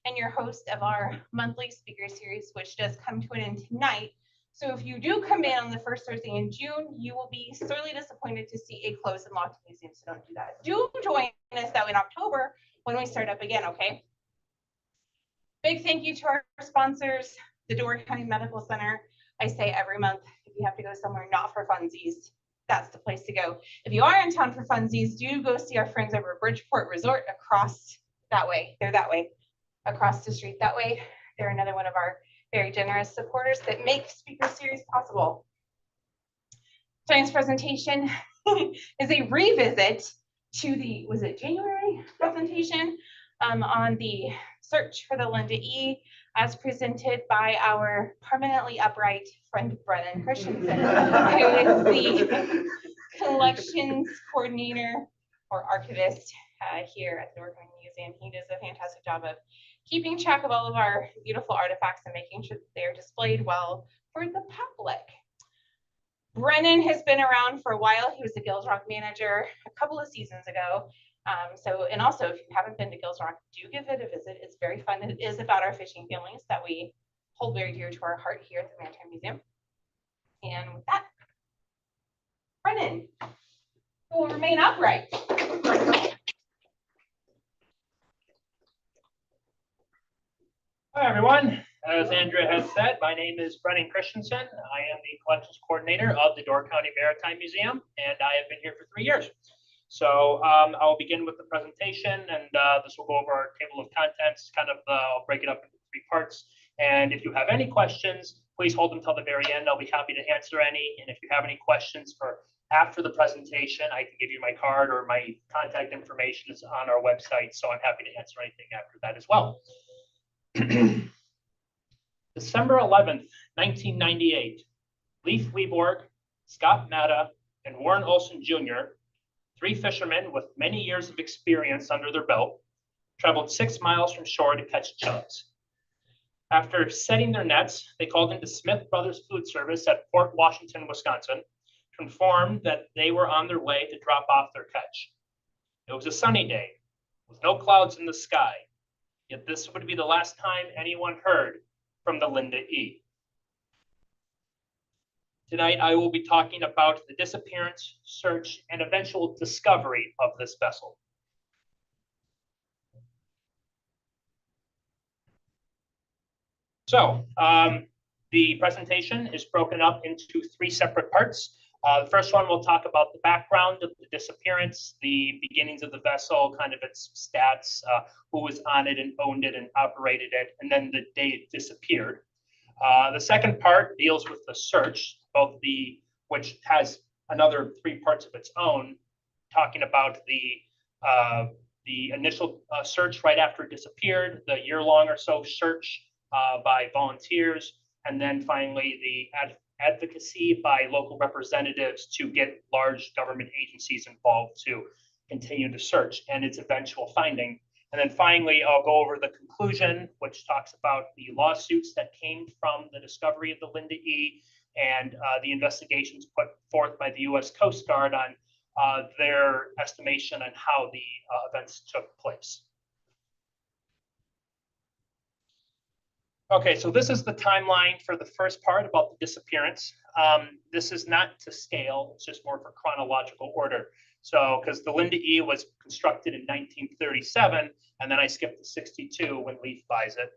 and your host of our monthly speaker series, which does come to an end tonight. So if you do come in on the first Thursday in June, you will be sorely disappointed to see a closed and locked museum, so don't do that. Do join us though in October when we start up again, okay? Big thank you to our sponsors, the Door County Medical Center. I say every month, if you have to go somewhere not for funsies, that's the place to go. If you are in town for funsies, do go see our friends over at Bridgeport Resort across that way. They're that way, across the street that way. They're another one of our very generous supporters that make Speaker Series possible. Tonight's presentation is a revisit to the, was it January presentation on the search for the Linda E, as presented by our permanently upright friend Brennan Christensen, who is the collections coordinator or archivist here at the Door County Museum. He does a fantastic job of keeping track of all of our beautiful artifacts and making sure that they're displayed well for the public. Brennan has been around for a while. He was the Gills Rock manager a couple of seasons ago. And also, if you haven't been to Gills Rock, do give it a visit. It's very fun. It is about our fishing families that we hold very dear to our heart here at the Maritime Museum. And with that, Brennan will remain upright. Hi, everyone. As Andrea has said, my name is Brennan Christensen. I am the collections coordinator of the Door County Maritime Museum, and I have been here for 3 years. So I'll begin with the presentation, and this will go over our table of contents. I'll break it up into 3 parts. And if you have any questions, please hold them till the very end. I'll be happy to answer any. And if you have any questions for after the presentation, I can give you my card, or my contact information is on our website. So I'm happy to answer anything after that as well. December 11th, 1998, Leif Weborg, Scott Matta, and Warren Olson Jr., 3 fishermen with many years of experience under their belt, traveled 6 miles from shore to catch chubs. After setting their nets, they called into Smith Brothers Food Service at Fort Washington, Wisconsin, to inform that they were on their way to drop off their catch. It was a sunny day, with no clouds in the sky, yet this would be the last time anyone heard from the Linda E. Tonight, I will be talking about the disappearance, search, and eventual discovery of this vessel. So the presentation is broken up into 3 separate parts. The first one, we'll talk about the background of the disappearance, the beginnings of the vessel, kind of its stats, who was on it and owned it and operated it, and then the day it disappeared. The second part deals with the search, which has another 3 parts of its own, talking about the initial search right after it disappeared, the year-long or so search by volunteers, and then finally the advocacy by local representatives to get large government agencies involved to continue to search and its eventual finding. And then finally, I'll go over the conclusion, which talks about the lawsuits that came from the discovery of the Linda E and the investigations put forth by the U.S. Coast Guard on their estimation on how the events took place. Okay, so this is the timeline for the first part about the disappearance. This is not to scale, it's just more for chronological order. So, because the Linda E was constructed in 1937, and then I skipped to 62 when Leif buys it.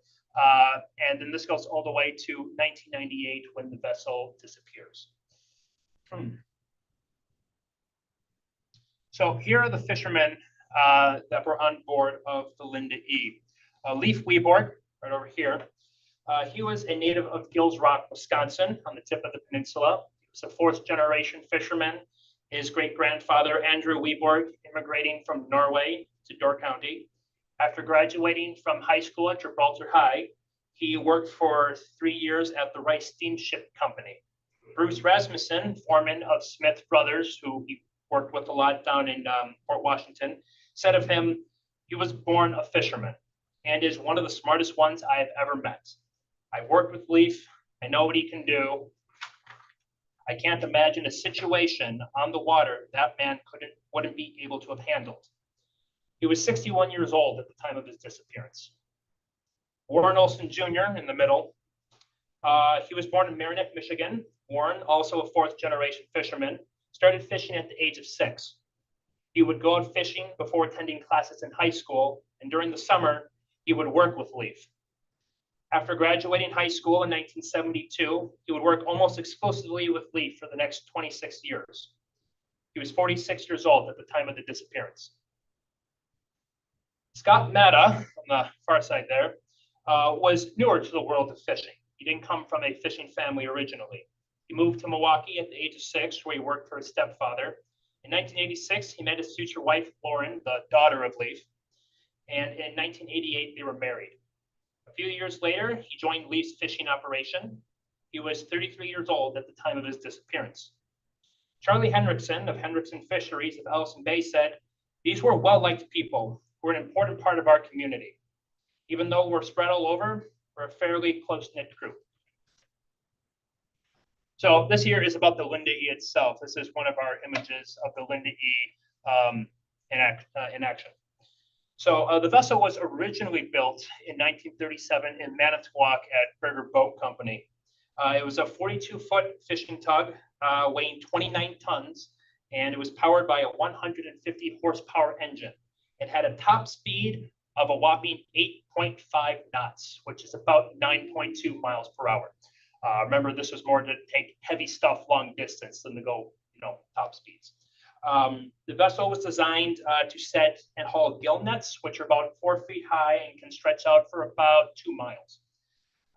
And then this goes all the way to 1998 when the vessel disappears. So here are the fishermen that were on board of the Linda E. Leif Weborg, right over here. He was a native of Gills Rock, Wisconsin, on the tip of the peninsula. He was a 4th-generation fisherman. His great-grandfather, Andrew Weborg, immigrating from Norway to Door County. After graduating from high school at Gibraltar High, he worked for 3 years at the Rice Steamship Company. Bruce Rasmussen, foreman of Smith Brothers, who he worked with a lot down in Fort Washington, said of him, he was born a fisherman and is one of the smartest ones I have ever met. I've worked with Leif. I know what he can do. I can't imagine a situation on the water that man wouldn't be able to have handled. He was 61 years old at the time of his disappearance. Warren Olson Jr. in the middle. He was born in Marinette, Michigan. Warren, also a fourth-generation fisherman, started fishing at the age of 6. He would go out fishing before attending classes in high school, and during the summer, he would work with Leif. After graduating high school in 1972, he would work almost exclusively with Leif for the next 26 years. He was 46 years old at the time of the disappearance. Scott Mata, on the far side there, was newer to the world of fishing. He didn't come from a fishing family originally. He moved to Milwaukee at the age of 6, where he worked for his stepfather. In 1986, he met his future wife, Lauren, the daughter of Leif. And in 1988, they were married. A few years later, he joined Leif's fishing operation. He was 33 years old at the time of his disappearance. Charlie Henriksen of Henriksen Fisheries of Ellison Bay said, "These were well-liked people who were an important part of our community. Even though we're spread all over, we're a fairly close-knit group." So this here is about the Linda E itself. This is one of our images of the Linda E in action. So the vessel was originally built in 1937 in Manitowoc at Berger Boat Company. It was a 42-foot fishing tug weighing 29 tons, and it was powered by a 150 horsepower engine. It had a top speed of a whopping 8.5 knots, which is about 9.2 miles per hour. Remember, this was more to take heavy stuff long distance than to go, top speeds. The vessel was designed to set and haul gill nets, which are about 4 feet high and can stretch out for about 2 miles.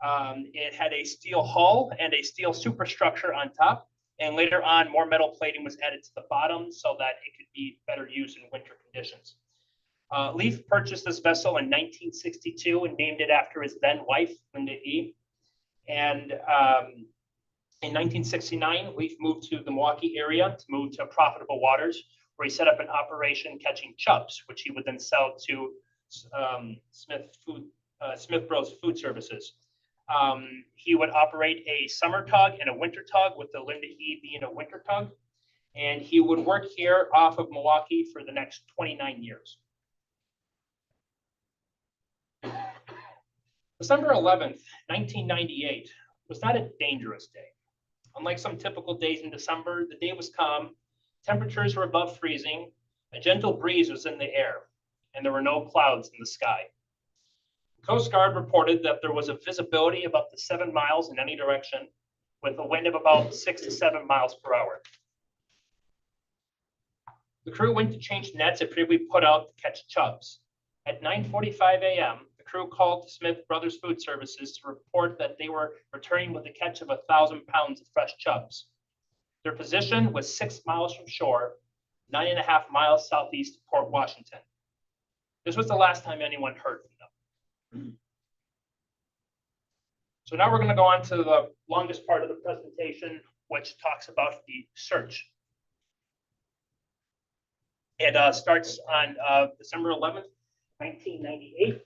It had a steel hull and a steel superstructure on top, and later on, more metal plating was added to the bottom so that it could be better used in winter conditions. Leif purchased this vessel in 1962 and named it after his then wife, Linda E. And in 1969, Leif moved to the Milwaukee area to move to profitable waters, where he set up an operation catching chubs, which he would then sell to Smith Bros Food Services. He would operate a summer tug and a winter tug, with the Linda E being a winter tug. And he would work here off of Milwaukee for the next 29 years. December 11th, 1998 was not a dangerous day. Unlike some typical days in December, the day was calm, temperatures were above freezing, a gentle breeze was in the air, and there were no clouds in the sky. The Coast Guard reported that there was a visibility of up to 7 miles in any direction, with a wind of about 6 to 7 miles per hour. The crew went to change nets it previously put out to catch chubs. At 9:45 a.m., the crew called to Smith Brothers Food Services to report that they were returning with a catch of 1,000 pounds of fresh chubs. Their position was 6 miles from shore, 9.5 miles southeast of Port Washington. This was the last time anyone heard from them. So now we're going to go on to the longest part of the presentation, which talks about the search. It starts on December 11th, 1998,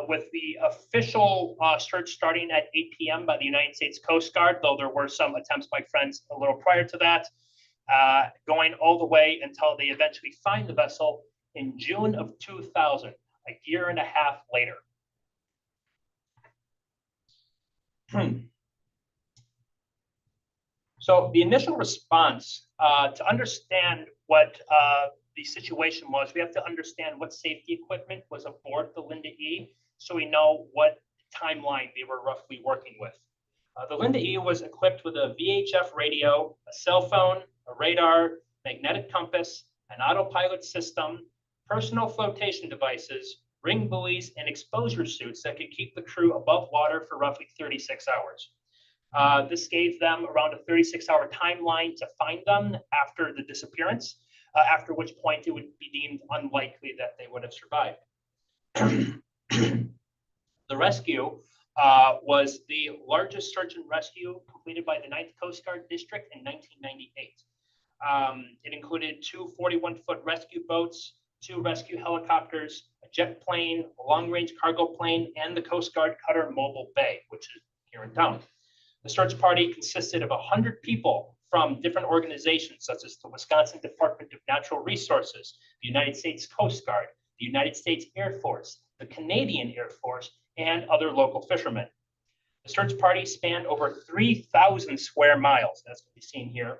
with the official search starting at 8 p.m. by the United States Coast Guard, though there were some attempts by friends a little prior to that, going all the way until they eventually find the vessel in June of 2000, a year and a half later. So the initial response, to understand what the situation was, we have to understand what safety equipment was aboard the Linda E, so we know what timeline they were roughly working with. The Linda E was equipped with a VHF radio, a cell phone, a radar, magnetic compass, an autopilot system, personal flotation devices, ring buoys, and exposure suits that could keep the crew above water for roughly 36 hours. This gave them around a 36-hour timeline to find them after the disappearance, after which point it would be deemed unlikely that they would have survived. The rescue was the largest search and rescue completed by the 9th Coast Guard District in 1998. It included 2 41-foot rescue boats, 2 rescue helicopters, a jet plane, a long-range cargo plane, and the Coast Guard cutter Mobile Bay, which is here in town. The search party consisted of 100 people from different organizations, such as the Wisconsin Department of Natural Resources, the United States Coast Guard, the United States Air Force, the Canadian Air Force, and other local fishermen. The search party spanned over 3,000 square miles, as can be seen here,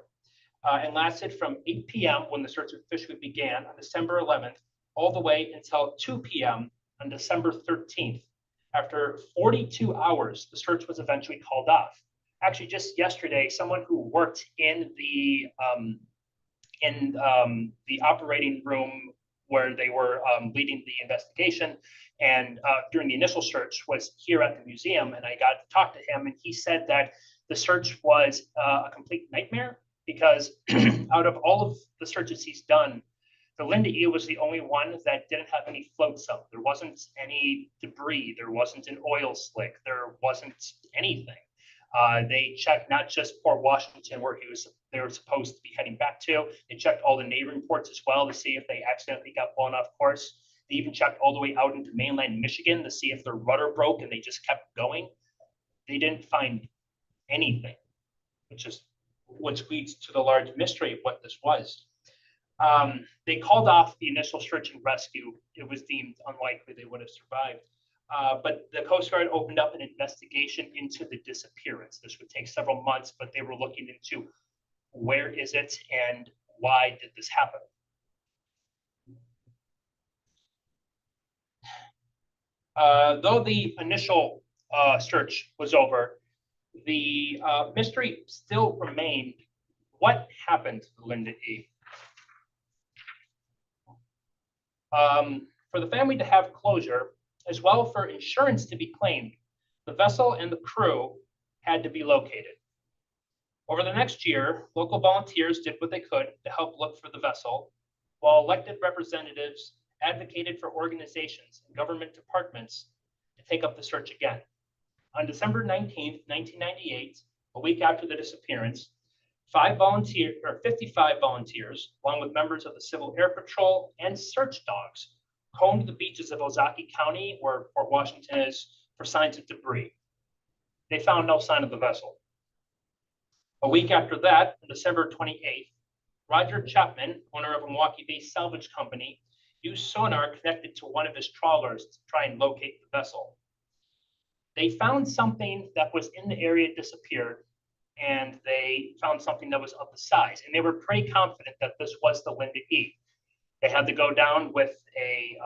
and lasted from 8 p.m. when the search officially began on December 11th, all the way until 2 p.m. on December 13th. After 42 hours, the search was eventually called off. Actually, just yesterday, someone who worked in the operating room where they were leading the investigation and during the initial search was here at the museum, and I got to talk to him, and he said that the search was a complete nightmare because out of all of the searches he's done, the Linda E was the only one that didn't have any floats up. There wasn't any debris. There wasn't an oil slick. There wasn't anything. They checked not just Port Washington, where they were supposed to be heading back to. They checked all the neighboring ports as well to see if they accidentally got blown off course. They even checked all the way out into mainland Michigan to see if their rudder broke, and they just kept going. They didn't find anything, which leads to the large mystery of what this was. They called off the initial search and rescue. It was deemed unlikely they would have survived. But the Coast Guard opened up an investigation into the disappearance. This would take several months, but they were looking into where is it and why did this happen? Though the initial search was over, the mystery still remained. What happened to the Linda E? For the family to have closure, as well for insurance to be claimed, the vessel and the crew had to be located. Over the next year, local volunteers did what they could to help look for the vessel, while elected representatives advocated for organizations and government departments to take up the search again. On December 19th, 1998, a week after the disappearance, 55 volunteers, along with members of the Civil Air Patrol and search dogs, combed the beaches of Ozaukee County, where Port Washington is, for signs of debris. They found no sign of the vessel. A week after that, on December 28th, Roger Chapman, owner of a Milwaukee-based salvage company, used sonar connected to one of his trawlers to try and locate the vessel. They found something that was in the area it disappeared, and they found something that was of the size, and they were pretty confident that this was the Linda E. They had to go down with a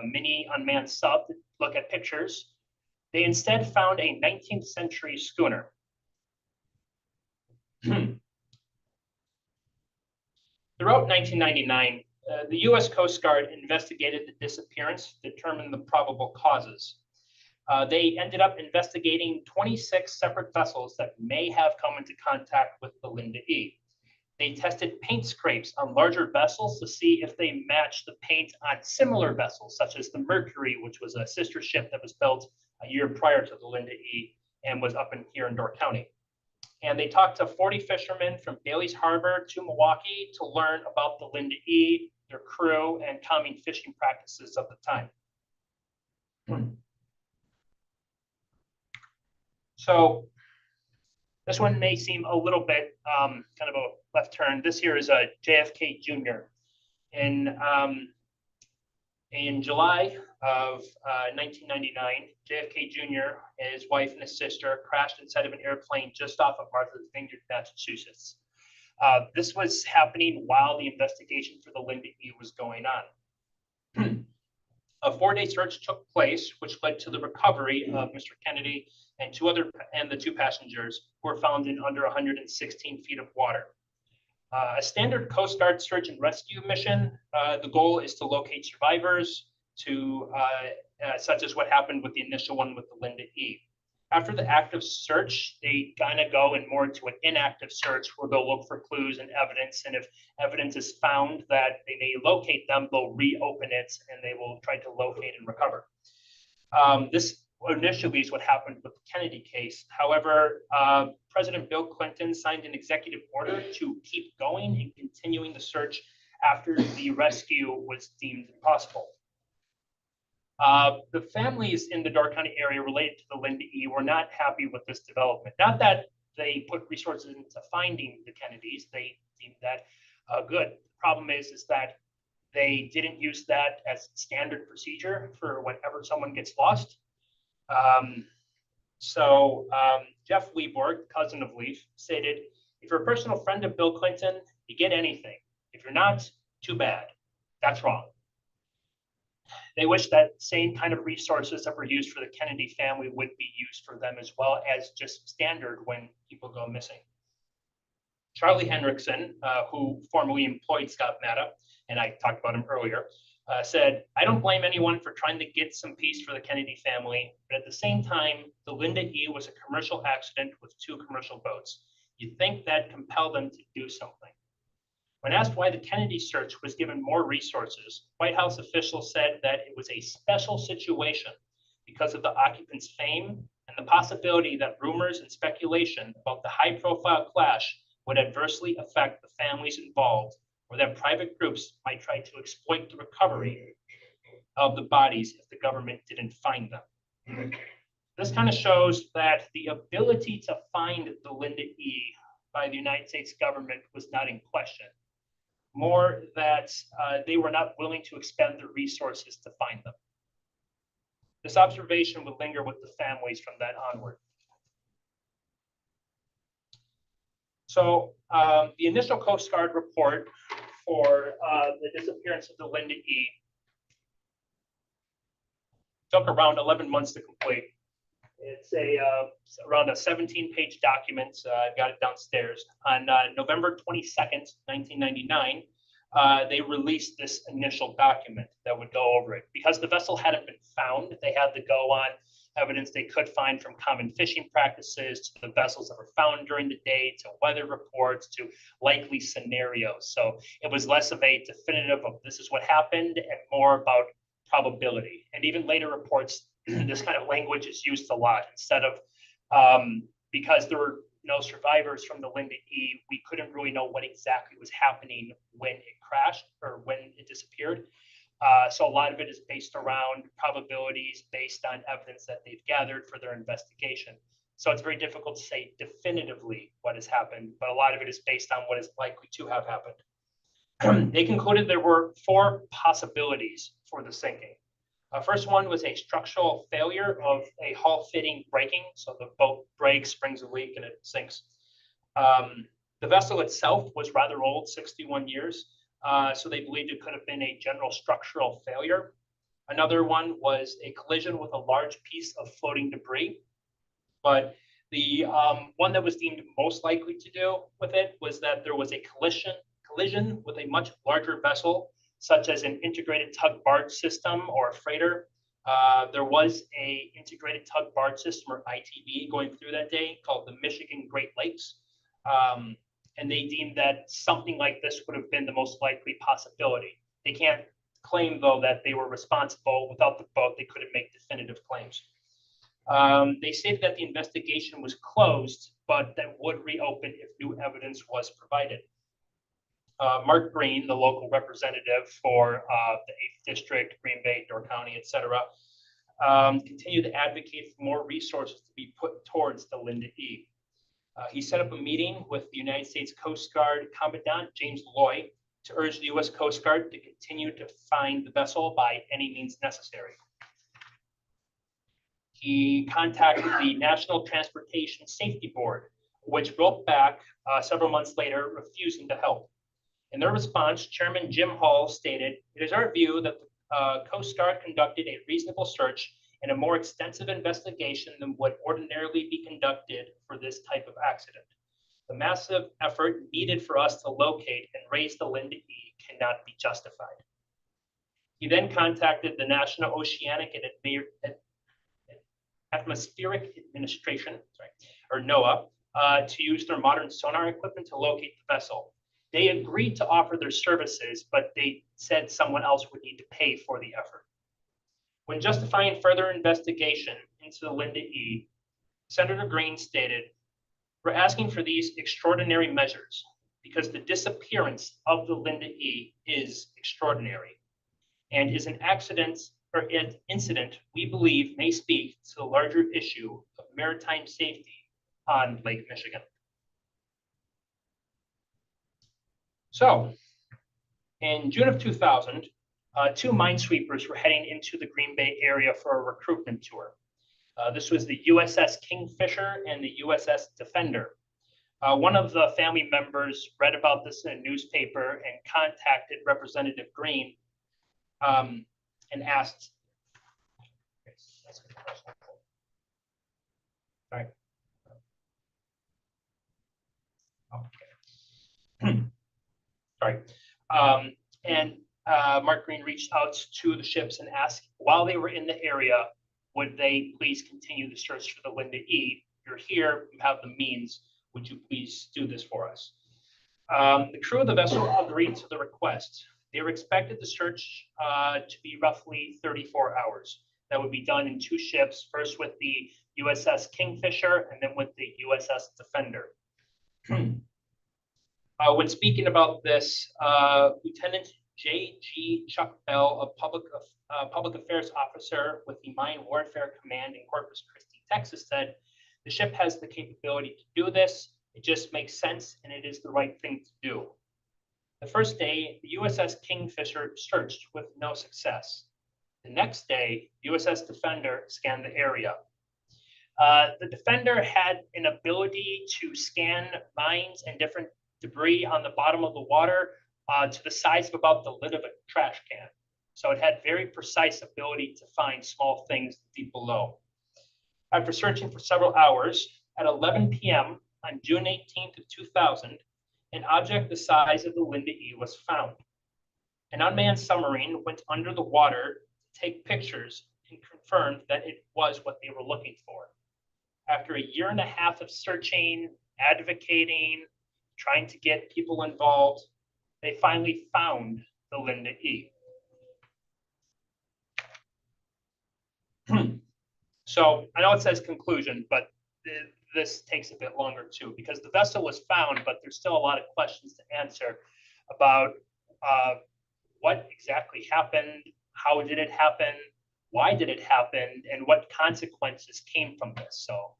mini unmanned sub to look at pictures. They instead found a 19th century schooner. Throughout 1999, the U.S. Coast Guard investigated the disappearance to determine the probable causes. They ended up investigating 26 separate vessels that may have come into contact with the Linda E. They tested paint scrapes on larger vessels to see if they matched the paint on similar vessels, such as the Mercury, which was a sister ship that was built a year prior to the Linda E and was up here in Door County. And they talked to 40 fishermen from Bailey's Harbor to Milwaukee to learn about the Linda E, their crew, and common fishing practices of the time. So this one may seem a little bit kind of a left turn. This here is a JFK Jr. In July of 1999, JFK Jr., his wife and his sister crashed inside of an airplane just off of Martha's Vineyard, Massachusetts. This was happening while the investigation for the Linda E was going on. A 4-day search took place, which led to the recovery of Mr. Kennedy and the two passengers who were found in under 116 feet of water. A standard Coast Guard search and rescue mission, the goal is to locate survivors, such as what happened with the initial one with the Linda E. After the active search, they kind of go in more into an inactive search where they'll look for clues and evidence. And if evidence is found that they may locate them, they'll reopen it and they will try to locate and recover. This initially is what happened with the Kennedy case. However, President Bill Clinton signed an executive order to keep going and continuing the search after the rescue was deemed impossible. The families in the Door County area related to the Linda E were not happy with this development. Not that they put resources into finding the Kennedys, they deemed that good. The problem is that they didn't use that as standard procedure for whenever someone gets lost. Jeff Weborg, cousin of Leaf, stated, "If you're a personal friend of Bill Clinton, you get anything. If you're not, too bad. That's wrong." They wish that same kind of resources that were used for the Kennedy family would be used for them as well as just standard when people go missing. Charlie Hendrickson, who formerly employed Scott Matta, and I talked about him earlier, said, "I don't blame anyone for trying to get some peace for the Kennedy family, but at the same time, the Linda E was a commercial accident with 2 commercial boats. You'd think that compelled them to do something." When asked why the Kennedy search was given more resources, White House officials said that it was a special situation because of the occupants' fame and the possibility that rumors and speculation about the high-profile clash would adversely affect the families involved, or that private groups might try to exploit the recovery of the bodies if the government didn't find them. This kind of shows that the ability to find the Linda E by the United States government was not in question. More that they were not willing to expend the resources to find them. This observation would linger with the families from that onward. So the initial Coast Guard report for the disappearance of the Linda E took around 11 months to complete. It's around a 17-page document. I've got it downstairs. On November 22nd, 1999, they released this initial document that would go over it. Because the vessel hadn't been found, they had to go on evidence they could find from common fishing practices to the vessels that were found during the day, to weather reports, to likely scenarios. So it was less of a definitive of this is what happened and more about probability. And even later reports, this kind of language is used a lot instead of, because there were no survivors from the Linda E, we couldn't really know what exactly was happening when it crashed or when it disappeared. So a lot of it is based around probabilities based on evidence that they've gathered for their investigation. So it's very difficult to say definitively what has happened, but a lot of it is based on what is likely to have happened. They concluded there were 4 possibilities for the sinking. First one was a structural failure of a hull fitting breaking. So the boat breaks, springs a leak, and it sinks. The vessel itself was rather old, 61 years. So they believed it could have been a general structural failure. Another one was a collision with a large piece of floating debris. But the one that was deemed most likely to do with it was that there was a collision with a much larger vessel, such as an integrated tug barge system or a freighter. There was a integrated tug barge system, or ITB, going through that day called the Michigan Great Lakes. And they deemed that something like this would have been the most likely possibility. They can't claim, though, that they were responsible. Without the boat, they couldn't make definitive claims. They stated that the investigation was closed, but that would reopen if new evidence was provided. Mark Green, the local representative for the 8th District, Green Bay, Door County, etc., continued to advocate for more resources to be put towards the Linda E. He set up a meeting with the United States Coast Guard Commandant James Loy to urge the U.S. Coast Guard to continue to find the vessel by any means necessary. He contacted the National Transportation Safety Board, which wrote back several months later, refusing to help. In their response, Chairman Jim Hall stated, "It is our view that the Coast Guard conducted a reasonable search and a more extensive investigation than would ordinarily be conducted for this type of accident. The massive effort needed for us to locate and raise the Linda E cannot be justified." He then contacted the National Oceanic and Atmospheric Administration, or NOAA, to use their modern sonar equipment to locate the vessel. They agreed to offer their services, but they said someone else would need to pay for the effort. When justifying further investigation into the Linda E, Senator Green stated, "We're asking for these extraordinary measures because the disappearance of the Linda E is extraordinary and is an accident or an incident we believe may speak to the larger issue of maritime safety on Lake Michigan." So, in June of 2000, 2 minesweepers were heading into the Green Bay area for a recruitment tour. This was the USS Kingfisher and the USS Defender. One of the family members read about this in a newspaper and contacted Representative Green and asked, sorry. Okay. Sorry. Mark Green reached out to the ships and asked, while they were in the area, would they please continue the search for the Linda E? You're here, you have the means. Would you please do this for us? The crew of the vessel agreed to the request. They were expected the search to be roughly 34 hours. That would be done in 2 ships, first with the USS Kingfisher and then with the USS Defender. When speaking about this, Lieutenant J.G. Chuck Bell, a public affairs officer with the Mine Warfare Command in Corpus Christi, Texas, said, "The ship has the capability to do this. It just makes sense, and it is the right thing to do." The first day, the USS Kingfisher searched with no success. The next day, USS Defender scanned the area. The Defender had an ability to scan mines and different debris on the bottom of the water to the size of about the lid of a trash can. So it had very precise ability to find small things deep below. After searching for several hours, at 11 p.m. on June 18th of 2000, an object the size of the Linda E was found. An unmanned submarine went under the water to take pictures and confirmed that it was what they were looking for. After a year and a half of searching, advocating, trying to get people involved, they finally found the Linda E. So I know it says conclusion, but this takes a bit longer too, because the vessel was found, but there's still a lot of questions to answer about what exactly happened, how did it happen, why did it happen, and what consequences came from this. So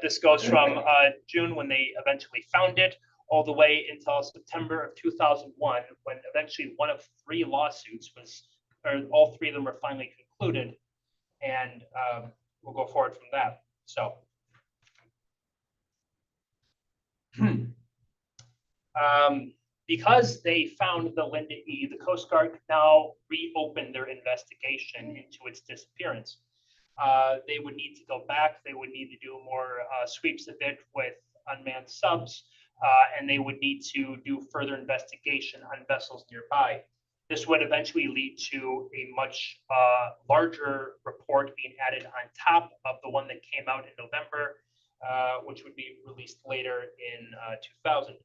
this goes from June, when they eventually found it, all the way until September of 2001, when eventually one of 3 lawsuits was, or all 3 of them were finally concluded, and we'll go forward from that. So. Because they found the Linda E, the Coast Guard could now reopen their investigation into its disappearance. They would need to go back. They would need to do more sweeps of it with unmanned subs, and they would need to do further investigation on vessels nearby. This would eventually lead to a much larger report being added on top of the one that came out in November, which would be released later in 2000.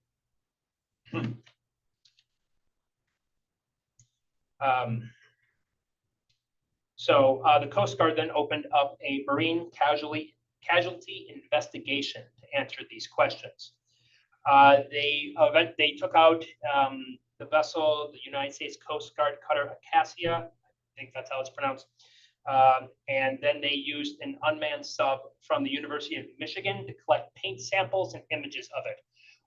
The Coast Guard then opened up a marine casualty investigation to answer these questions. They took out the vessel, the United States Coast Guard cutter Acacia, I think that's how it's pronounced, and then they used an unmanned sub from the University of Michigan to collect paint samples and images of it.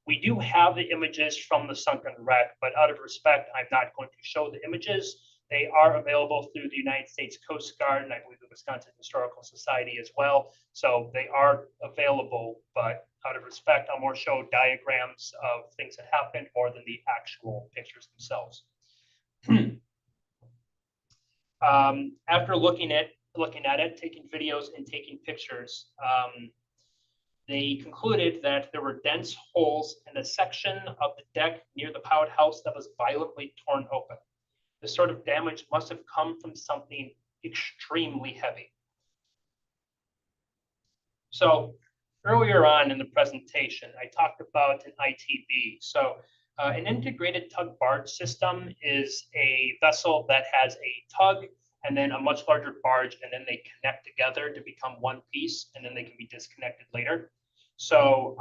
We do have the images from the sunken wreck, but out of respect, I'm not going to show the images. They are available through the United States Coast Guard, and I believe the Wisconsin Historical Society as well. So they are available, but out of respect, I'll more show diagrams of things that happened more than the actual pictures themselves. After looking at it, taking videos and taking pictures, they concluded that there were dense holes in a section of the deck near the pilot house that was violently torn open. This sort of damage must have come from something extremely heavy. So earlier on in the presentation, I talked about an ITB. So an integrated tug barge system is a vessel that has a tug and then a much larger barge, and then they connect together to become one piece, and then they can be disconnected later. So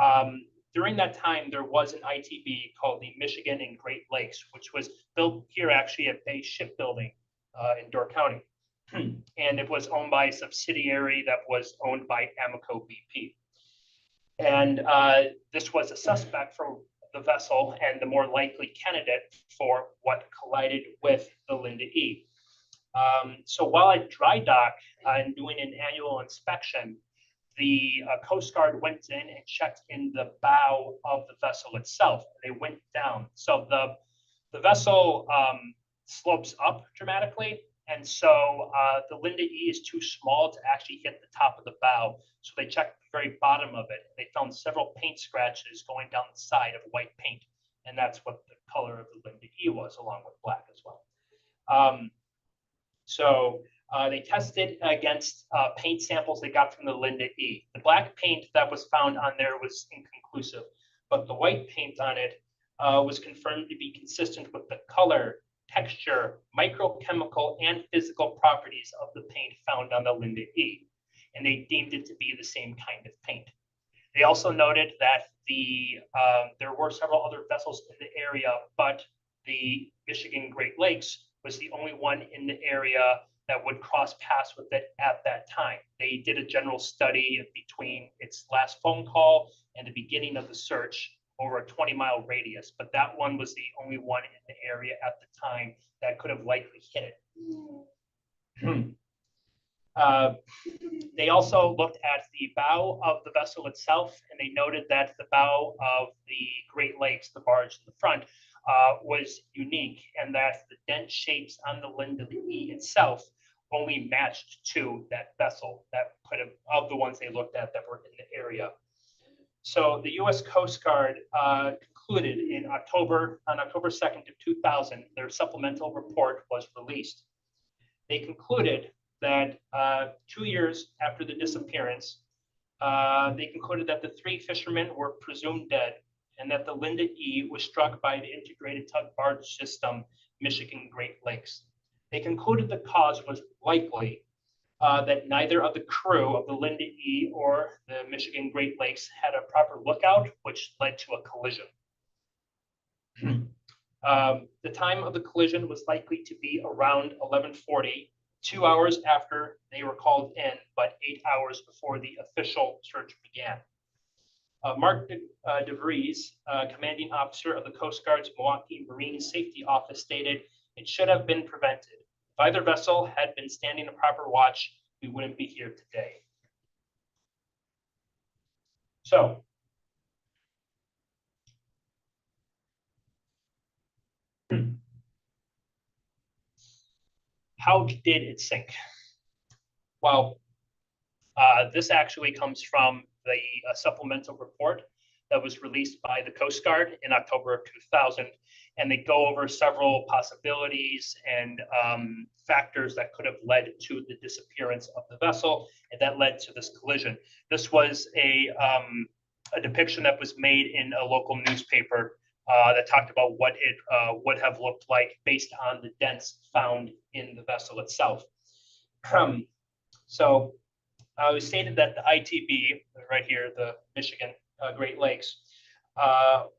during that time, there was an ITB called the Michigan and Great Lakes, which was built here actually at Bay Shipbuilding in Door County. And it was owned by a subsidiary that was owned by Amoco BP. And this was a suspect for the vessel and the more likely candidate for what collided with the Linda E. So while at dry dock and doing an annual inspection, the Coast Guard went in and checked in the bow of the vessel itself. They went down. So the vessel slopes up dramatically. And so the Linda E is too small to actually hit the top of the bow. So they checked the very bottom of it. They found several paint scratches going down the side of white paint. And that's what the color of the Linda E was, along with black as well. They tested against paint samples they got from the Linda E. The black paint that was found on there was inconclusive, but the white paint on it was confirmed to be consistent with the color, texture, microchemical, and physical properties of the paint found on the Linda E, and they deemed it to be the same kind of paint. They also noted that there were several other vessels in the area, but the Michigan Great Lakes was the only one in the area that would cross paths with it at that time. They did a general study between its last phone call and the beginning of the search over a 20-mile radius, but that one was the only one in the area at the time that could have likely hit it. They also looked at the bow of the vessel itself, and they noted that the bow of the Great Lakes, the barge in the front, was unique, and that the dent shapes on the Linda E itself only matched to that vessel that could have, of the ones they looked at that were in the area. So the U.S. Coast Guard concluded on October 2nd of 2000, their supplemental report was released. They concluded that 2 years after the disappearance, they concluded that the 3 fishermen were presumed dead, and that the Linda E was struck by the integrated tug barge system, Michigan Great Lakes. They concluded the cause was likely that neither of the crew of the Linda E or the Michigan Great Lakes had a proper lookout, which led to a collision. The time of the collision was likely to be around 11:40, 2 hours after they were called in, but 8 hours before the official search began. Mark DeVries, commanding officer of the Coast Guard's Milwaukee Marine Safety Office, stated, "It should have been prevented. If either vessel had been standing a proper watch, we wouldn't be here today." So, how did it sink? Well, this actually comes from the supplemental report that was released by the Coast Guard in October of 2000, and they go over several possibilities and factors that could have led to the disappearance of the vessel, and that led to this collision. This was a depiction that was made in a local newspaper that talked about what it would have looked like based on the dents found in the vessel itself. So it was stated that the ITB, right here, the Michigan Great Lakes,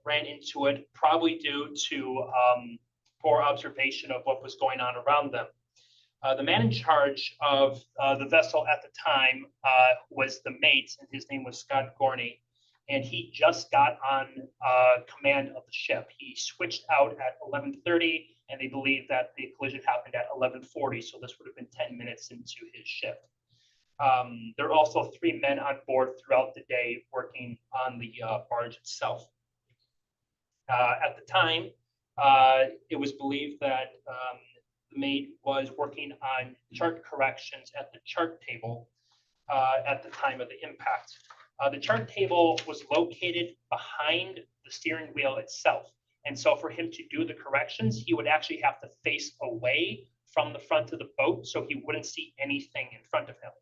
ran into it probably due to poor observation of what was going on around them. The man in charge of the vessel at the time was the mate, and his name was Scott Gorney, and he just got on command of the ship. He switched out at 11:30, and they believe that the collision happened at 11:40, so this would have been 10 minutes into his shift. There are also 3 men on board throughout the day working on the barge itself. At the time, it was believed that the mate was working on chart corrections at the chart table at the time of the impact. The chart table was located behind the steering wheel itself. And so for him to do the corrections, he would actually have to face away from the front of the boat so he wouldn't see anything in front of him.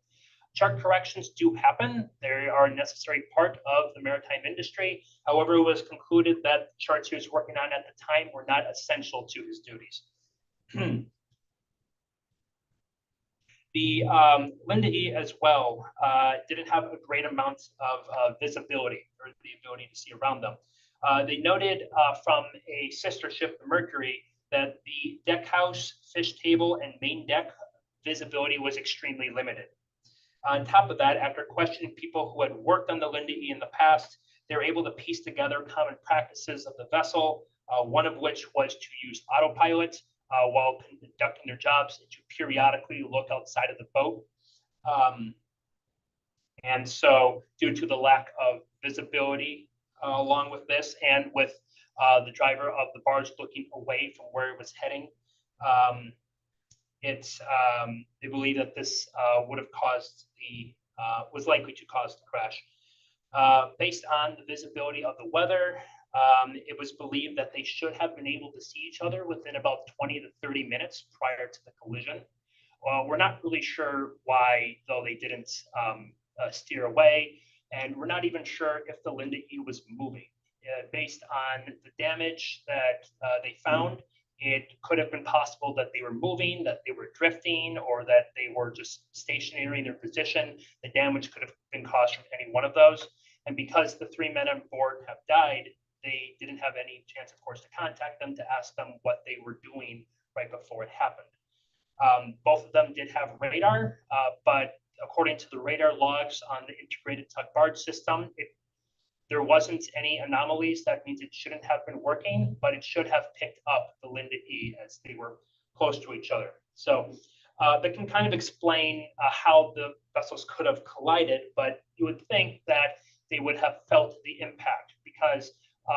Chart corrections do happen. They are a necessary part of the maritime industry. However, it was concluded that the charts he was working on at the time were not essential to his duties. The Linda E as well didn't have a great amount of visibility or the ability to see around them. They noted from a sister ship, the Mercury, that the deck house, fish table, and main deck visibility was extremely limited. On top of that, after questioning people who had worked on the Linda E in the past, they were able to piece together common practices of the vessel, one of which was to use autopilot. while conducting their jobs to periodically look outside of the boat. And so due to the lack of visibility along with this and with the driver of the barge looking away from where it was heading, they believe that this would have caused was likely to cause the crash. Based on the visibility of the weather, it was believed that they should have been able to see each other within about 20 to 30 minutes prior to the collision. We're not really sure why, though they didn't steer away, and we're not even sure if the Linda E was moving. Based on the damage that they found, it could have been possible that they were moving, that they were drifting, or that they were just stationary in their position. The damage could have been caused from any one of those. And because the 3 men on board have died, they didn't have any chance, of course, to contact them to ask them what they were doing right before it happened. Both of them did have radar, but according to the radar logs on the integrated tug barge system, there wasn't any anomalies. That means it shouldn't have been working, but it should have picked up the Linda E as they were close to each other. So that can kind of explain how the vessels could have collided, but you would think that they would have felt the impact, because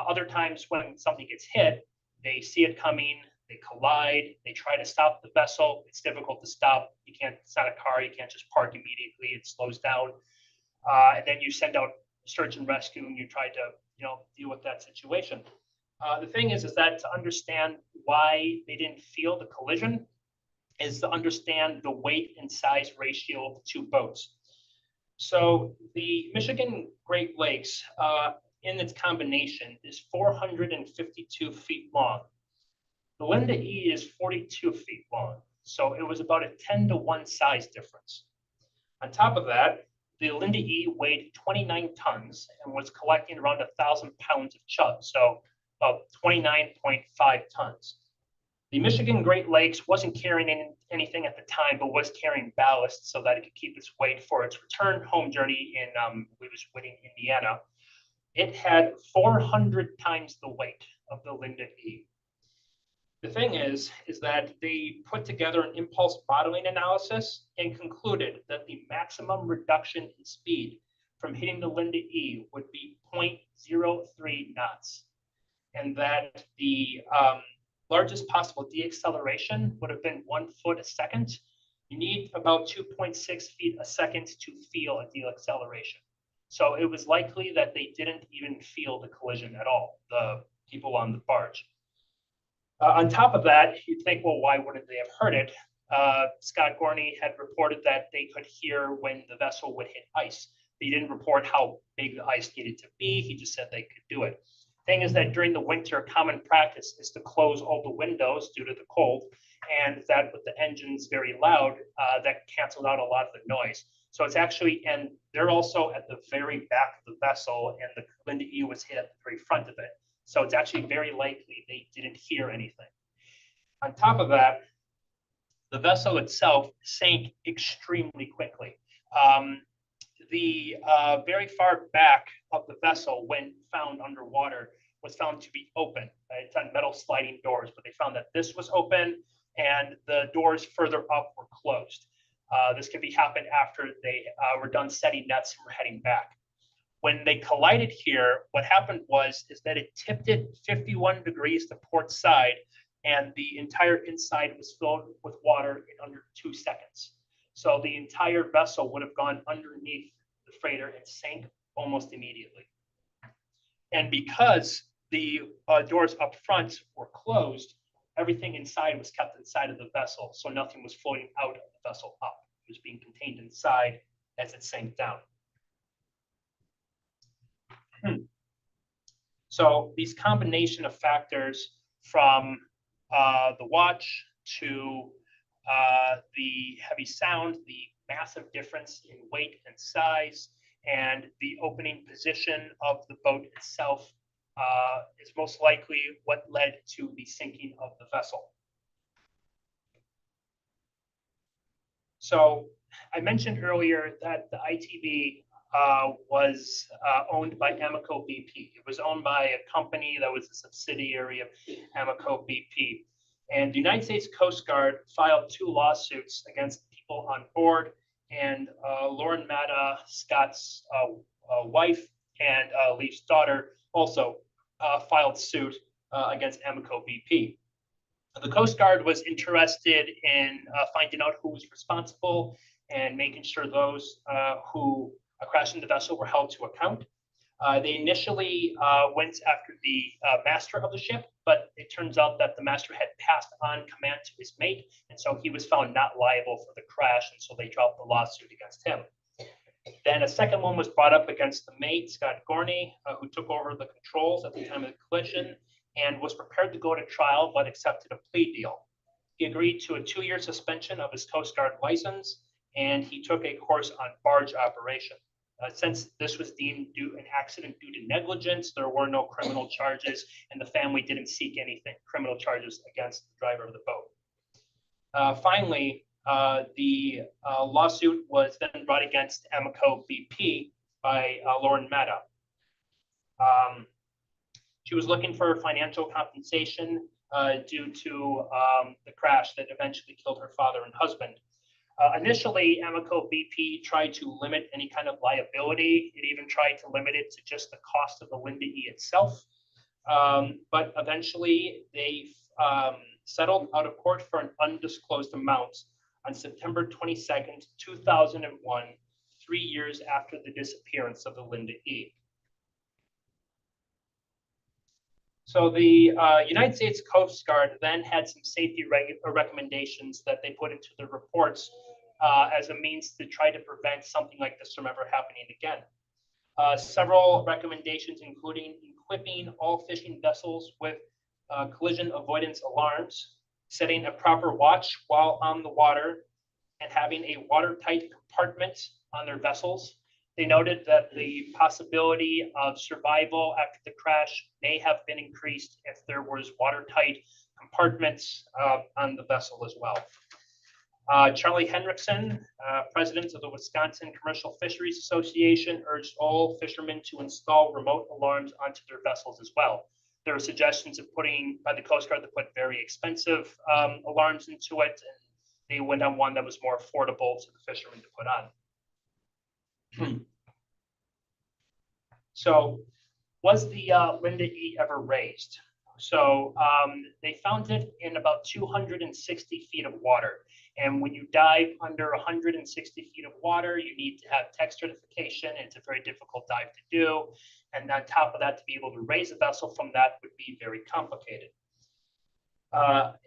other times when something gets hit, they see it coming, they collide, they try to stop the vessel. It's difficult to stop. You can't, it's not a car, you can't just park immediately, it slows down. And then you send out search and rescue and you try to, deal with that situation. The thing is that to understand why they didn't feel the collision is to understand the weight and size ratio of the two boats. So the Michigan Great Lakes in its combination is 452 feet long. The Linda E is 42 feet long. So it was about a 10-to-1 size difference. On top of that, the Linda E weighed 29 tons and was collecting around 1,000 pounds of chub, so about 29.5 tons. The Michigan Great Lakes wasn't carrying anything at the time, but was carrying ballast so that it could keep its weight for its return home journey in, it was Whitting, Indiana. It had 400 times the weight of the Linda E. The thing is that they put together an impulse modeling analysis and concluded that the maximum reduction in speed from hitting the Linda E would be 0.03 knots, and that the largest possible deacceleration would have been 1 foot a second. You need about 2.6 feet a second to feel a deacceleration. So it was likely that they didn't even feel the collision at all, the people on the barge. On top of that, you'd think, well, why wouldn't they have heard it? Scott Gorney had reported that they could hear when the vessel would hit ice. They didn't report how big the ice needed to be. He just said they could do it. Thing is that during the winter, common practice is to close all the windows due to the cold, and that with the engines very loud, that canceled out a lot of the noise. So it's actually, and they're also at the very back of the vessel, and the Linda E was hit at the very front of it. So it's actually very likely they didn't hear anything. On top of that, the vessel itself sank extremely quickly. The very far back of the vessel, when found underwater, was found to be open. It's on metal sliding doors, but they found that this was open and the doors further up were closed. This can be happened after they were done setting nets and were heading back. When they collided here, what happened is that it tipped it 51 degrees to port side, and the entire inside was filled with water in under 2 seconds. So the entire vessel would have gone underneath the freighter and sank almost immediately. And because the doors up front were closed, everything inside was kept inside of the vessel. So nothing was floating out of the vessel up. It was being contained inside as it sank down. So these combination of factors, from the watch to the heavy sound, the massive difference in weight and size, and the opening position of the boat itself, is most likely what led to the sinking of the vessel. So I mentioned earlier that the ITV was owned by Amoco BP. It was owned by a company that was a subsidiary of Amoco BP. And the United States Coast Guard filed 2 lawsuits against people on board, and Lauren Matta, Scott's wife, and Leaf's daughter also filed suit against Amoco BP. The Coast Guard was interested in finding out who was responsible and making sure those who crashed in the vessel were held to account. They initially went after the master of the ship, but it turns out that the master had passed on command to his mate, and so he was found not liable for the crash, and so they dropped the lawsuit against him. Then a second one was brought up against the mate, Scott Gorney, who took over the controls at the time of the collision and was prepared to go to trial, but accepted a plea deal. He agreed to a 2-year suspension of his Coast Guard license, and he took a course on barge operation. Since this was deemed an accident due to negligence, there were no criminal charges, and the family didn't seek anything, criminal charges against the driver of the boat. Finally, the lawsuit was then brought against Amoco BP by Lauren Matta. She was looking for financial compensation due to the crash that eventually killed her father and husband. Initially, Amoco BP tried to limit any kind of liability. It even tried to limit it to just the cost of the Linda E itself. But eventually, they settled out of court for an undisclosed amount on September 22nd, 2001, 3 years after the disappearance of the Linda E. So the United States Coast Guard then had some safety recommendations that they put into the reports as a means to try to prevent something like this from ever happening again. Several recommendations, including equipping all fishing vessels with collision avoidance alarms, setting a proper watch while on the water, and having a watertight compartment on their vessels. They noted that the possibility of survival after the crash may have been increased if there was watertight compartments on the vessel as well. Charlie Hendrickson, president of the Wisconsin Commercial Fisheries Association, urged all fishermen to install remote alarms onto their vessels as well. There were suggestions of putting, by the Coast Guard, to put very expensive alarms into it, and they went on one that was more affordable to the fishermen to put on. So was the Linda E ever raised? So they found it in about 260 feet of water. And when you dive under 160 feet of water, you need to have tech certification. It's a very difficult dive to do. And on top of that, to be able to raise a vessel from that would be very complicated.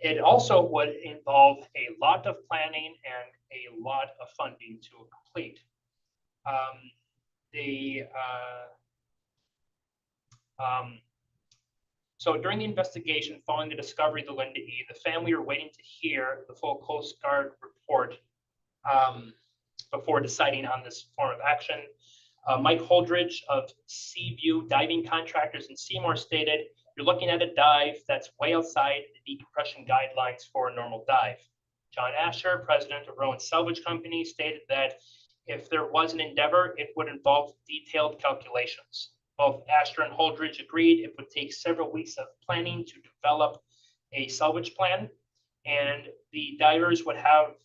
It also would involve a lot of planning and a lot of funding to complete. So during the investigation following the discovery of the Linda E, the family were waiting to hear the full Coast Guard report before deciding on this form of action. Mike Holdridge of Seaview Diving Contractors in Seymour stated, "You're looking at a dive that's way outside the decompression guidelines for a normal dive." John Asher, president of Rowan Salvage Company, stated that if there was an endeavor, it would involve detailed calculations. Both Asher and Holdridge agreed it would take several weeks of planning to develop a salvage plan, and the divers would have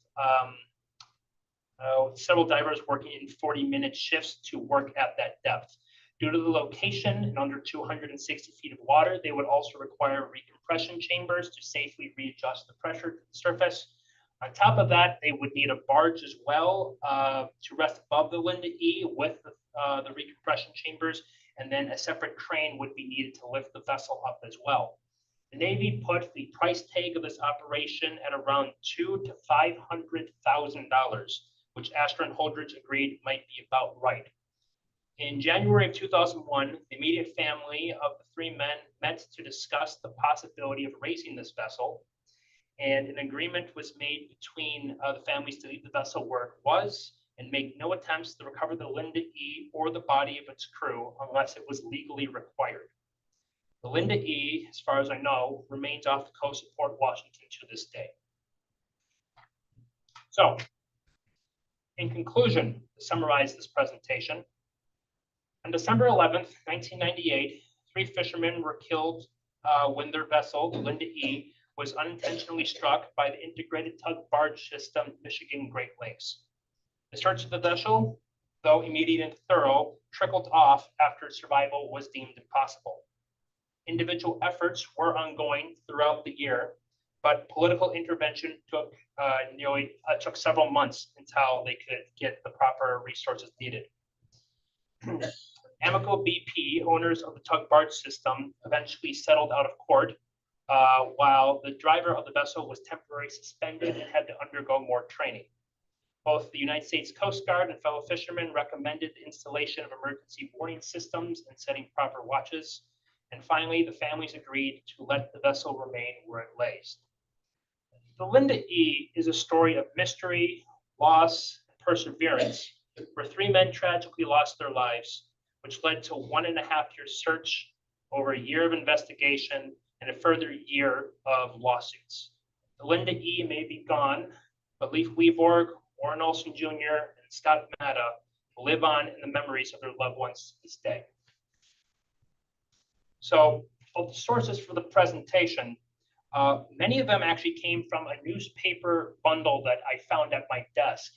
several divers working in 40-minute shifts to work at that depth. Due to the location and under 260 feet of water, they would also require recompression chambers to safely readjust the pressure to the surface. On top of that, they would need a barge as well to rest above the Linda E with the recompression chambers, and then a separate crane would be needed to lift the vessel up as well. The Navy put the price tag of this operation at around $200,000 to $500,000, which Asher and Holdridge agreed might be about right. In January of 2001, the immediate family of the 3 men met to discuss the possibility of raising this vessel, and an agreement was made between the families to leave the vessel where it was and make no attempts to recover the Linda E or the body of its crew unless it was legally required. The Linda E, as far as I know, remains off the coast of Port Washington to this day. So, in conclusion, to summarize this presentation, on December 11th, 1998, 3 fishermen were killed when their vessel, the Linda E, was unintentionally struck by the integrated tug barge system, Michigan Great Lakes. The search of the vessel, though immediate and thorough, trickled off after survival was deemed impossible. Individual efforts were ongoing throughout the year, but political intervention took several months until they could get the proper resources needed. Amoco BP, owners of the tug barge system, eventually settled out of court, while the driver of the vessel was temporarily suspended and had to undergo more training. Both the United States Coast Guard and fellow fishermen recommended the installation of emergency warning systems and setting proper watches. And finally, the families agreed to let the vessel remain where it lays. The Linda E is a story of mystery, loss, and perseverance, where 3 men tragically lost their lives, which led to 1.5-year search, over a year of investigation, and a further year of lawsuits. The Linda E may be gone, but Leif Weborg, Warren Olson Jr., and Scott Matta live on in the memories of their loved ones to this day. So, the sources for the presentation, many of them actually came from a newspaper bundle that I found at my desk.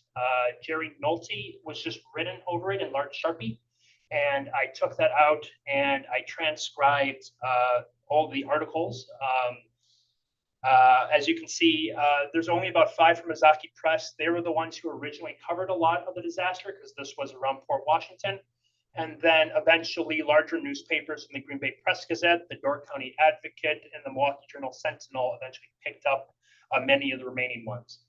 Jerry Nolte was just written over it in large Sharpie, and I took that out and I transcribed all the articles. As you can see, there's only about 5 from Ozaki Press. They were the ones who originally covered a lot of the disaster because this was around Port Washington. And then eventually larger newspapers from the Green Bay Press Gazette, the Door County Advocate, and the Milwaukee Journal Sentinel eventually picked up many of the remaining ones.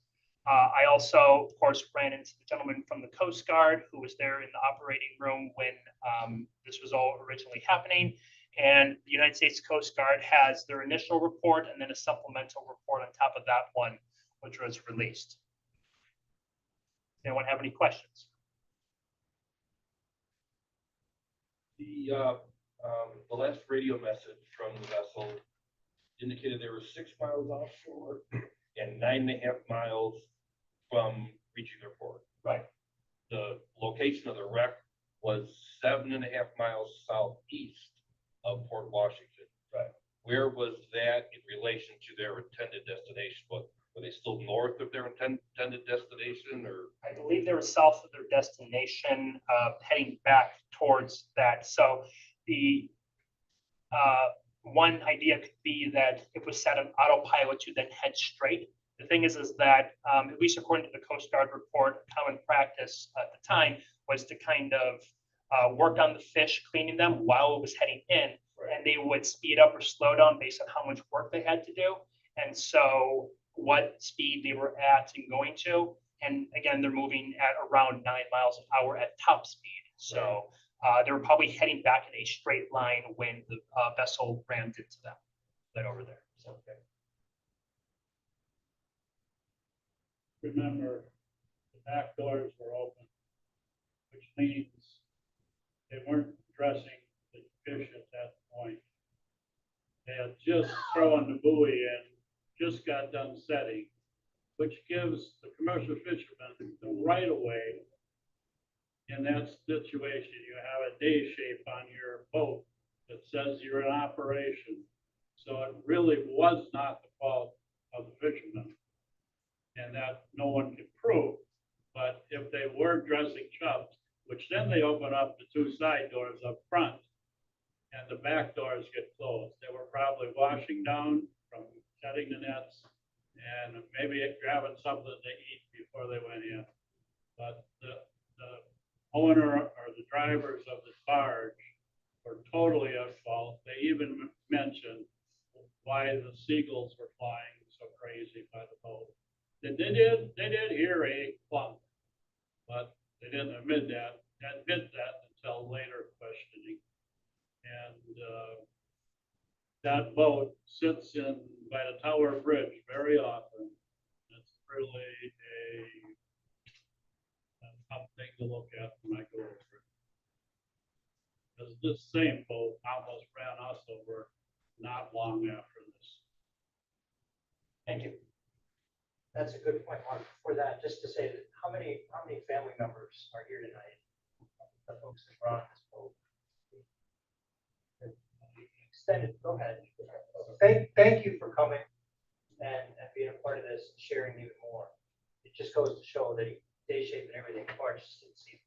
I also, of course, ran into the gentleman from the Coast Guard who was there in the operating room when this was all originally happening. And the United States Coast Guard has their initial report and then a supplemental report on top of that one, which was released. Does anyone have any questions? The last radio message from the vessel indicated they were 6 miles offshore and 9.5 miles from reaching their port. Right. The location of the wreck was 7.5 miles southeast of Port Washington. Right. Where was that in relation to their intended destination? Were they still north of their intended destination, or? I believe they were south of their destination, heading back towards that. So the one idea could be that it was set on autopilot to then head straight. The thing is that, at least according to the Coast Guard report, common practice at the time was to kind of work on the fish, cleaning them while it was heading in, and they would speed up or slow down based on how much work they had to do. And so what speed they were at and going to, and again, they're moving at around 9 miles an hour at top speed. So they were probably heading back in a straight line when the vessel rammed into them, right over there. So, okay. Remember, the back doors were open, which means they weren't dressing the fish at that point. They had just thrown the buoy in, just got done setting, which gives the commercial fishermen the right of way. In that situation, you have a day shape on your boat that says you're in operation. So it really was not the fault of the fishermen, and that no one can prove. But if they were dressing chubs, which then they open up the 2 side doors up front, and the back doors get closed. They were probably washing down from setting the nets and maybe grabbing something to eat before they went in. But the owner or the drivers of the barge were totally at fault. They even mentioned why the seagulls were flying so crazy by the boat. They did hear a clunk, but they didn't admit that until later questioning. And that boat sits by the Tower Bridge very often. It's really a tough thing to look at when I go over it. Because this same boat almost ran us over not long after this. Thank you. That's a good point, Mark. For that, just to say that how many family members are here tonight? The folks that were on this boat. Extended. Go ahead. Thank you for coming. and being a part of this, sharing even more. It just goes to show that day shape and everything, or just didn't see.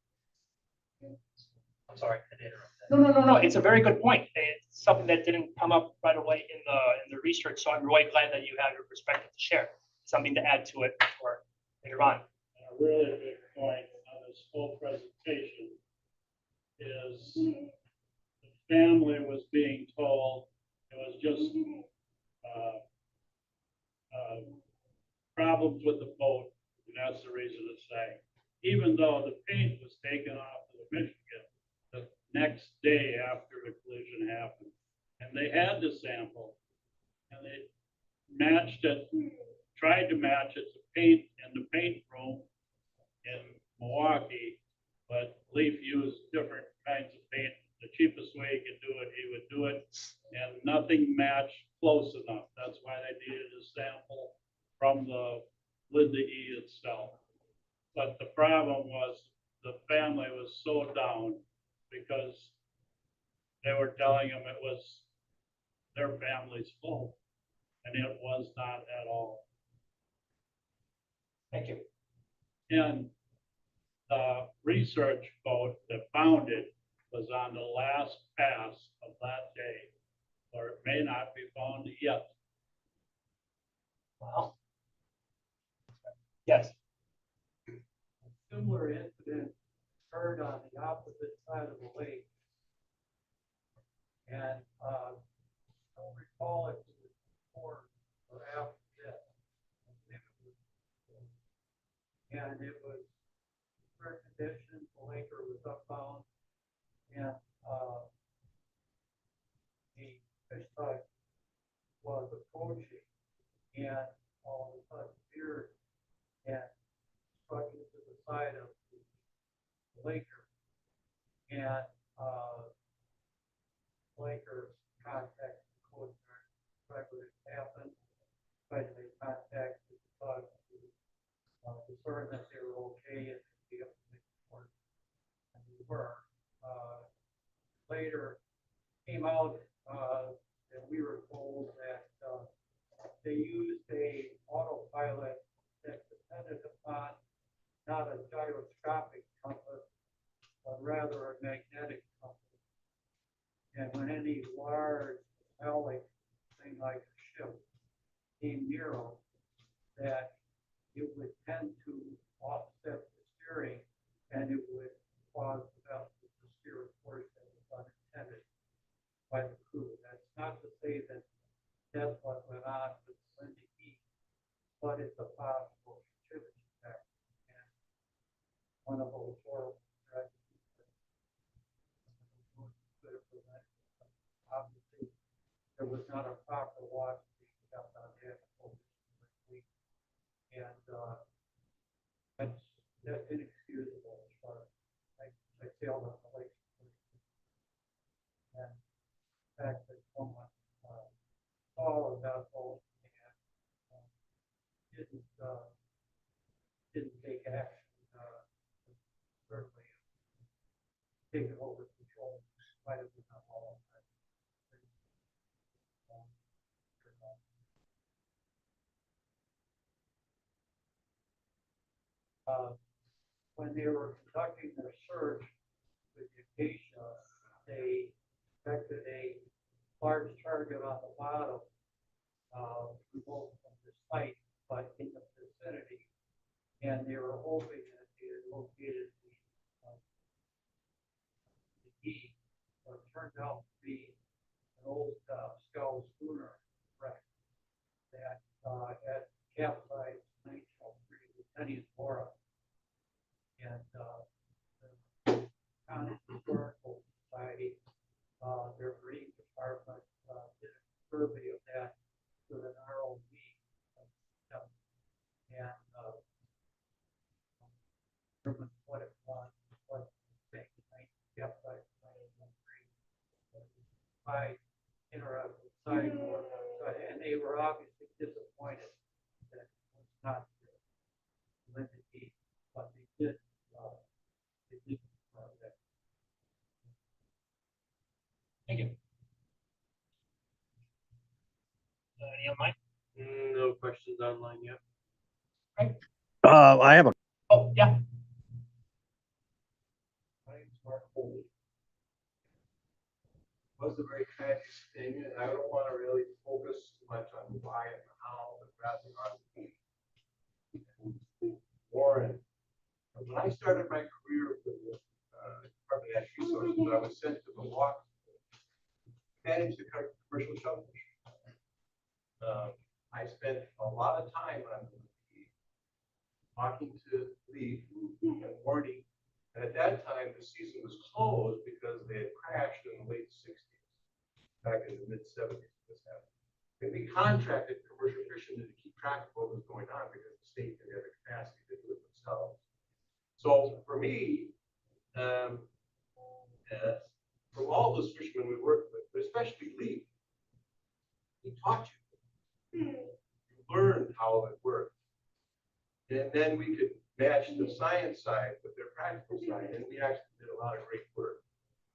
I'm sorry, I did interrupt that. No, it's a very good point. It's something that didn't come up right away in the research, so I'm really glad that you have your perspective to share, something to add to it for later on. And a really big point on this whole presentation is the family was being told it was just problems with the boat, and that's the reason it's saying. Even though the paint was taken off of the Michigan the next day after the collision happened, and they had the sample, and they matched it, tried to match it to paint in the paint room in Milwaukee, but Leaf used different kinds of paint. The cheapest way he could do it, he would do it, and nothing matched close enough. That's why they needed a sample from the Linda E itself. But the problem was the family was so down because they were telling him it was their family's fault, and it was not at all. Thank you. And the research boat that found it was on the last pass of that day, or it may not be found yet. Wow. Yes. Similar incident occurred on the opposite side of the lake. And I don't recall if it was before or after this. And it was fair conditions, the anchor was upbound, and the fish type was approaching, and all of a sudden veered and struck into the side of the Laker, and Laker contacted the Coast Guard, tried what had happened, tried to make contact with the dog to discern that they were okay and be able to make report, and we were. Later came out that we were told that they used a autopilot that depended upon not a gyroscopic compass, but rather a magnetic compass. And when any large metallic thing like a ship came near them, that it would tend to offset the steering, and it would cause the vessel to steer a course that was unintended by the crew. That's not to say that that's what went on with Linda E, but it's a possible contributing factor. And one of those horrible tragedies that could have prevented. Obviously, there was not a proper watch being kept on that week, and that's inexcusable as far as I sailed on the lake. And the fact that someone saw a vessel and didn't take action, certainly taken over control, might have been not all of that. When they were conducting their search with the Acacia, they detected a large target on the bottom, remote from the site, but in the vicinity. And they were hoping that they had located the key, but it turned out to be an old scow schooner wreck that had capsized in 1903 with Penny's Laura. And the County Historical Society, their marine department, did a survey of that with an ROV. And determined what it was, what they capsized in 1903. By interested side, and they were obviously disappointed that it was not Linda E, but they did. That. Thank you. Any on mine? No, no questions online yet? I have a, Oh, yeah, My name's Mark Foley. Was a very tragic thing, and I don't want to really focus too much on why and how, but rather on Warren. When I started my career with the Department of Natural Resources, I was sent to Milwaukee to manage the commercial shellfish. I spent a lot of time on talking to Lee and warning. And at that time, the season was closed because they had crashed in the late 60s, back in the mid 70s. And we contracted commercial fishermen to keep track of what was going on because the state didn't have the capacity to do it themselves. So for me, from all those fishermen we worked with, but especially Lee, he taught you. You learned how it worked. And then we could match the science side with their practical side, and we actually did a lot of great work.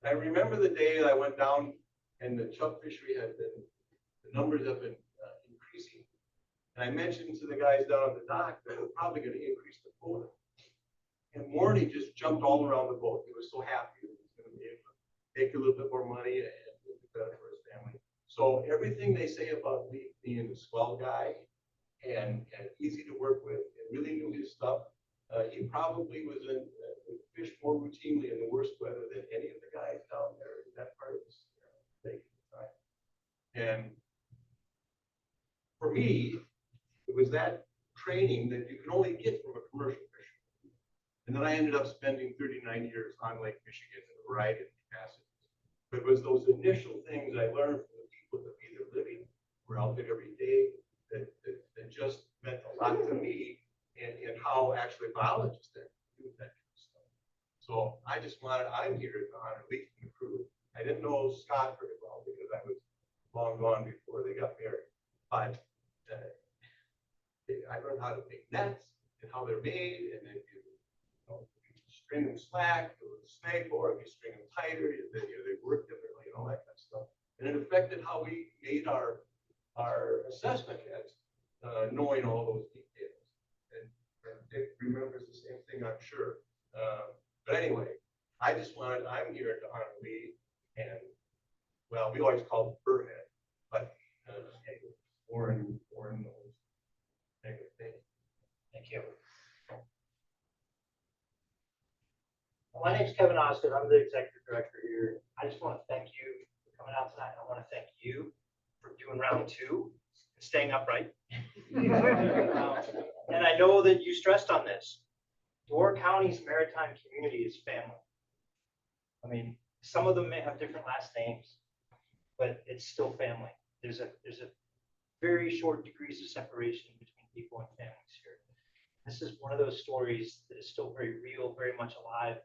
I remember the day I went down and the chub fishery had been, the numbers have been increasing. And I mentioned to the guys down on the dock that we're probably going to increase the quota. And Morty just jumped all around the boat. He was so happy that he was going to be able to make a little bit more money and do better for his family. So everything they say about Lee being a swell guy and easy to work with and really knew his stuff, he probably was in fish more routinely in the worst weather than any of the guys down there in that part of the lake at the time. And for me, it was that training that you can only get from a commercial fisherman. And then I ended up spending 39 years on Lake Michigan in a variety of capacities. But it was those initial things I learned from the people that made their living, were out there every day, that just meant a lot to me, and how actually biologists do that kind of stuff. So I'm here to honor Lee and the crew. I didn't know Scott very well because I was long gone before they got married. But I learned how to make nets and how they're made, and then you string them slack, with a snake, or if you string them tighter, they work differently and all that kind of stuff. And it affected how we made our assessment heads, knowing all those details. And Dick remembers the same thing, I'm sure. But anyway, I'm here to honor Lee, and well, we always called him Burhead, but Warren knows. Thank you. Well, my name's Kevin Osgood. I'm the executive director here. I just want to thank you for coming out tonight. I want to thank you for doing round 2 and staying upright. And I know that you stressed on this. Door County's maritime community is family. I mean, some of them may have different last names, but it's still family. There's a very short degrees of separation between people and families here. This is one of those stories that is still very real, very much alive.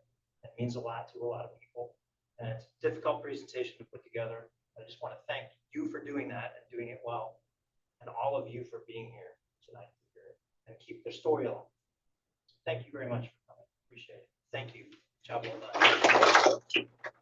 It means a lot to a lot of people. And it's a difficult presentation to put together. I just want to thank you for doing that and doing it well. And all of you for being here tonight and keep the story alive. Thank you very much for coming. Appreciate it. Thank you. Job well done.